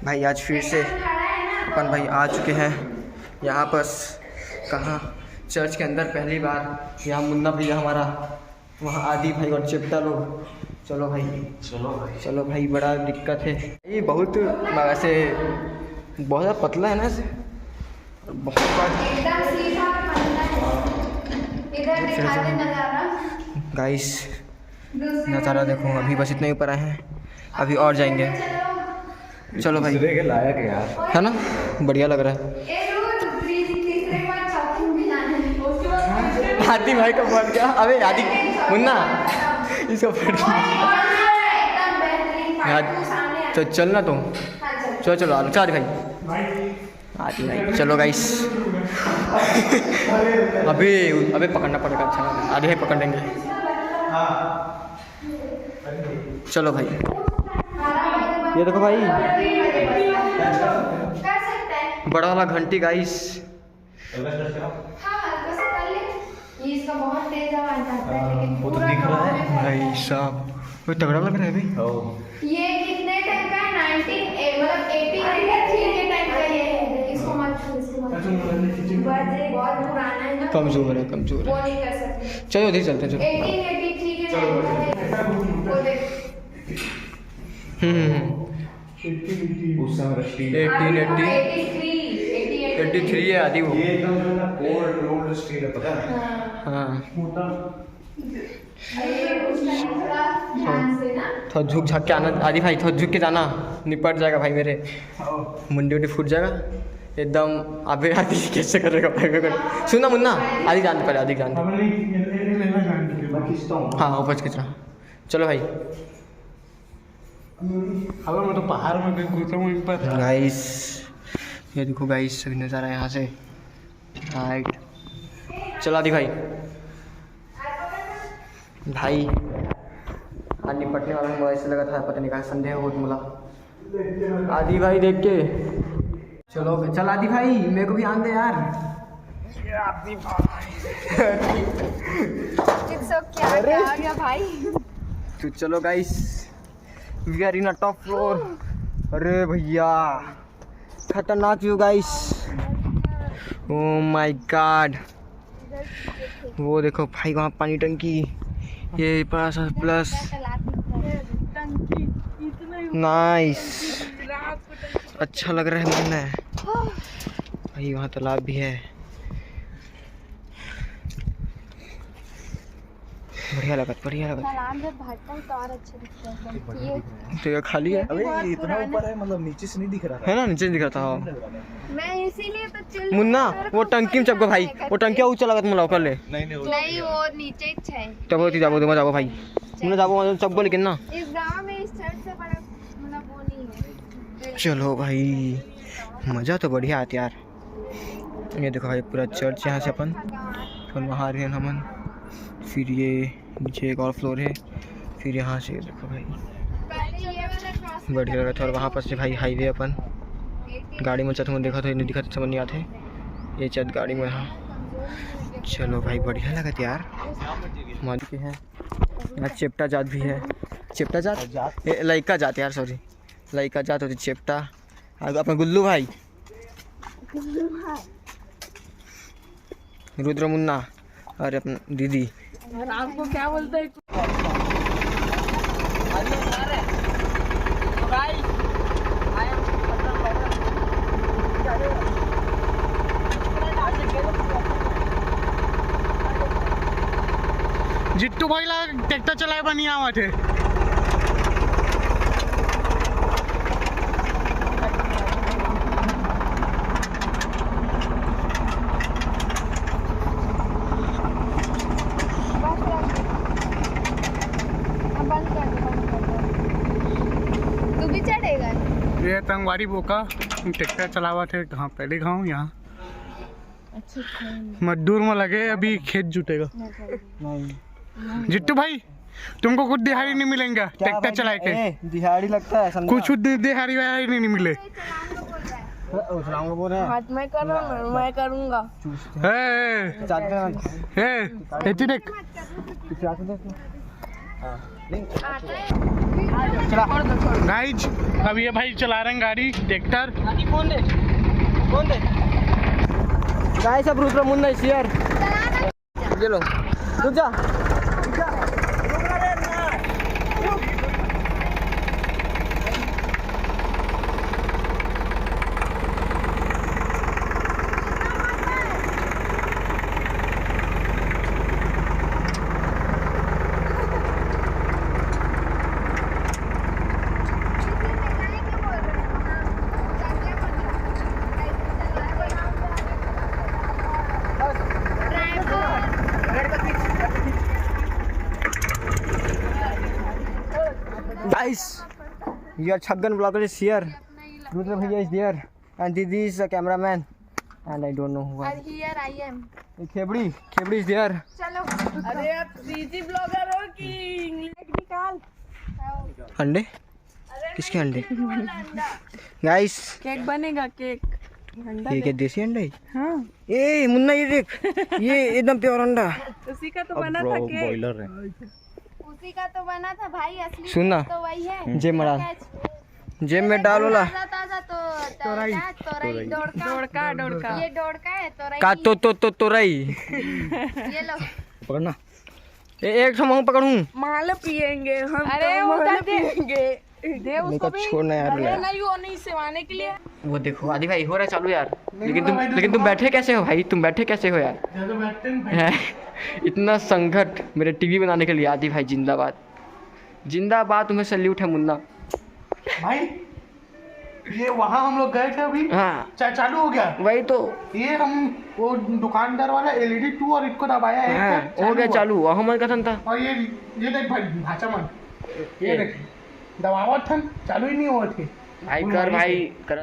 भाई आज फिर से अपन भाई आ चुके हैं यहाँ पर। कहाँ? चर्च के अंदर पहली बार। यहाँ मुन्ना भैया हमारा, वहाँ आदि भाई और चिपटा लोग। चलो भाई बड़ा दिक्कत है ये, बहुत वैसे बहुत ज़्यादा पतला है ना ऐसे, बहुत गाइस नज़ारा देखो। अभी बस इतने ऊपर आए हैं, अभी और जाएंगे। चलो भाई लायक है यार, है ना? बढ़िया लग रहा है। आदि भाई का बढ़ गया। अबे आदि मुन्ना इसको तो चलना तुम। चलो आदि भाई चलो गाइस। अबे पकड़ना पड़ेगा। अच्छा आदि भाई पकड़ लेंगे। चलो भाई ये देखो भाई, बड़ा वाला घंटी गाइस। इसका बहुत तेज आवाज आता है, लेकिन वो तो दिख रहा है भाई साहब, वो तगड़ा लग रहा है भाई। ये कितने टाइम का है? 1893 के टाइम का ये है। इसको मत छू, बहुत पुराना है ना, कमजोर है वो नहीं कर सकते। चलो उधर चलते हैं। 1883 के टाइम का है वो देख। उस समय 83 है आदि वो। ये ओल्ड स्टील है, पता है? हाँ थोड़ा झुक झाक के आना आदि भाई, थोड़ा झुक के जाना, निपट जाएगा भाई मेरे मुंडी उंडी फूट जाएगा एकदम। अबे आदि कैसे करेगा भाई मेरे को? सुना मुन्ना, आदि जान पड़े, आदि जान। हाँ ऊपर खींच रहा। चलो भाई मैं तो पहाड़ में घुसा हूँ गाइस। ये देखो गाइस, सभी नज़ारा यहाँ से राइट। चलो आदि भाई आज निपटने वाला मुझे ऐसे लगा था, पता नहीं कहा संदेह हो तुमला। आदि भाई देख के चलो। चल आदि भाई मेरे को भी आन दे यार। आदि भाई क्या आ गया भाई? तो चलो guys, we are in a top floor. अरे भैया खतरनाक view guys, oh my God. वो देखो भाई वहाँ पानी टंकी, ये प्लस नाइस, अच्छा लग रहा है मुन्ना भाई। वहाँ तालाब भी है, बढ़िया लगा। तालाब में भागता हूं तो और अच्छा दिखता है। तो ये खाली है। अबे ये इतना ऊपर है, मतलब नीचे से नहीं दिख रहा है ना? नीचे से दिख रहा था। मैं इसीलिए तो चिल मुन्ना वो टंकी में चपको भाई, वो टंकी ऊंचा लगा तुम लोग कर ले। नहीं वो नीचे ही है। तब जाबो तुम जाबो भाई, तुम जाबो चपको, लेकिन ना इस गांव में इस साइड से बड़ा मतलब वो नहीं है। चलो भाई मज़ा तो बढ़िया आता यार। ये देखो भाई पूरा चर्च यहाँ से अपन, फिर वहाँ रहे हमन, फिर ये नीचे एक और फ्लोर है, फिर यहाँ से देखो भाई बढ़िया लगा था। और वहाँ पर से भाई हाईवे अपन गाड़ी में चलते देखा तो नहीं दिखा तो समझ नहीं आते, ये चल गाड़ी में यहाँ। चलो भाई बढ़िया लगा था यार। मान के हैं यहाँ चेप्टा जात भी है, चेप्टा जात लइका जात यार, सॉरी लइका जात होती चेप्टा। अपन गुल्लू भाई, रुद्र मुन्ना और अपन दीदी। आपको क्या बोलते हैं? जिट्टू भाईला ट्रॅक्टर चलाय पण या वाटे। तू भी चढ़ेगा? ये तंगवारी बोका ट्रैक्टर चलावा थे कहाँ पहले गाँव यहाँ। अच्छा मजदूर में लगे, अभी खेत जुटेगा। जिट्टू भाई तुमको कुछ दिहाड़ी नहीं मिलेंगे ट्रैक्टर चला के? दिहाड़ी लगता है, कुछ दिहाड़ी वहाड़ी नहीं मिले। हाथ मैं करूँगा। चला गाइज अब ये भाई चला रहे हैं गाड़ी ट्रैक्टर। कौन दे गाइस सब रुक रहा मुन्ना इस यार ये लो रुक जा Guys, your Chaggan vlogger is here. Rudra Bhaiya is there, and Didi is a cameraman, and I don't know who. And here I am. Khebdi is there. चलो अरे आप सीजी ब्लॉगर हो कि इंग्लिश निकाल अंडे किसके अंडे? Guys, केक बनेगा केक ये क्या देसी अंडा है? हाँ ए मुन्ना ये देख ये एकदम प्योर अंडा। उसी का तो बना था केक उसी का तो बना था भाई असली सुन ना तो वही है जेब में डाल जेब में डालोला ताजा ताजा तो तोरई डोड़का डोड़का ये डोड़का है तोरई का तो तोरई ये लो पकड़ना एक समय पकड़ूं माल पियेंगे हम अरे तो उधर माल दे। पियेंगे दे मेरे उसको को भी छोड़ना यार अरे यार। नहीं वो नहीं सिवाने के लिए वो देखो आदि भाई हो रहा है चालू यार लेकिन तुम बैठे कैसे हो भाई तुम बैठे कैसे हो यार हैं? इतना संघर्ष मेरे टीवी बनाने के लिए आदि भाई जिंदाबाद जिंदाबाद तुम्हें सैल्यूट है मुन्ना भाई ये वहाँ हम लोग गए थे अभी हाँ चालू हो गया। वही तो ये हम वो दुकानदार वाला LED 2 और इसको दबाया है हाँ, हो गया हुआ। चालू अहमद कथन था और ये देख भाई भाचा मन ये देख दबावत था चालू ही नहीं हुआ थे भाई कर भाई कर